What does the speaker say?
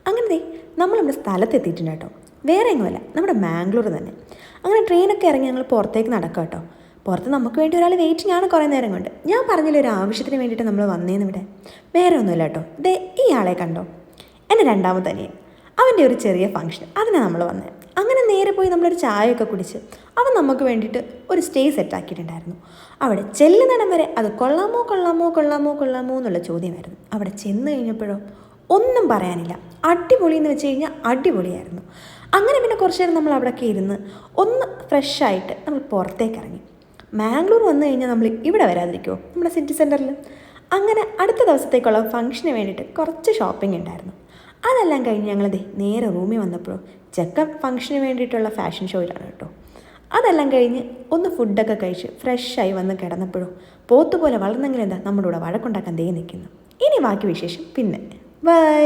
അങ്ങനെ നമ്മൾ നമ്മുടെ സ്ഥലത്തെത്തിയിട്ടുണ്ട് കേട്ടോ. വേറെ എങ്ങുമല്ല, നമ്മുടെ മാംഗ്ലൂർ തന്നെ. അങ്ങനെ ട്രെയിനൊക്കെ ഇറങ്ങി ഞങ്ങൾ പുറത്തേക്ക് നടക്കാം കേട്ടോ. പുറത്ത് നമുക്ക് വേണ്ടി ഒരാൾ വെയിറ്റിംഗ് ആണ് കുറേ നേരം കൊണ്ട്. ഞാൻ പറഞ്ഞില്ല ഒരു ആവശ്യത്തിന് വേണ്ടിയിട്ട് നമ്മൾ വന്നേന്ന് ഇവിടെ. വേറെ ഒന്നുമില്ല കേട്ടോ. ഈ ആളെ കണ്ടോ, എൻ്റെ രണ്ടാമത്തെ അനിയൻ. അവൻ്റെ ഒരു ചെറിയ ഫംഗ്ഷൻ, അതിനാണ് നമ്മൾ വന്നത്. അങ്ങനെ നേരെ പോയി നമ്മളൊരു ചായയൊക്കെ കുടിച്ച് അവൻ നമുക്ക് വേണ്ടിയിട്ട് ഒരു സ്റ്റേ സെറ്റാക്കിയിട്ടുണ്ടായിരുന്നു. അവിടെ ചെല്ലുന്നിടം വരെ അത് കൊള്ളാമോ കൊള്ളാമോ കൊള്ളാമോ കൊള്ളാമോ എന്നുള്ള ചോദ്യമായിരുന്നു. അവിടെ ചെന്ന് കഴിഞ്ഞപ്പോഴോ ഒന്നും പറയാനില്ല, അടിപൊളി എന്ന് വെച്ച് കഴിഞ്ഞാൽ അടിപൊളിയായിരുന്നു. അങ്ങനെ പിന്നെ കുറച്ച് നേരം നമ്മൾ അവിടെയൊക്കെ ഇരുന്ന് ഒന്ന് ഫ്രഷായിട്ട് നമ്മൾ പുറത്തേക്ക് ഇറങ്ങി. മാംഗ്ലൂർ വന്നു കഴിഞ്ഞാൽ നമ്മൾ ഇവിടെ വരാതിരിക്കുമോ, നമ്മുടെ സിറ്റി സെൻറ്ററിൽ. അങ്ങനെ അടുത്ത ദിവസത്തേക്കുള്ള ഫംഗ്ഷന് വേണ്ടിയിട്ട് കുറച്ച് ഷോപ്പിംഗ് ഉണ്ടായിരുന്നു. അതെല്ലാം കഴിഞ്ഞ് ഞങ്ങളത് നേരെ റൂമിൽ വന്നപ്പോഴോ ചെക്കൻ ഫംഗ്ഷന് വേണ്ടിയിട്ടുള്ള ഫാഷൻ ഷോയിലാണ് കേട്ടോ. അതെല്ലാം കഴിഞ്ഞ് ഒന്ന് ഫുഡൊക്കെ കഴിച്ച് ഫ്രഷായി വന്ന് കിടന്നപ്പോഴോ പോത്തുപോലെ വളർന്നെങ്കിലും എന്താ നമ്മുടെ കൂടെ വഴക്കുണ്ടാക്കാൻ നിൽക്കുന്നു. ഇനി ബാക്കി വിശേഷം പിന്നെ. ബൈ.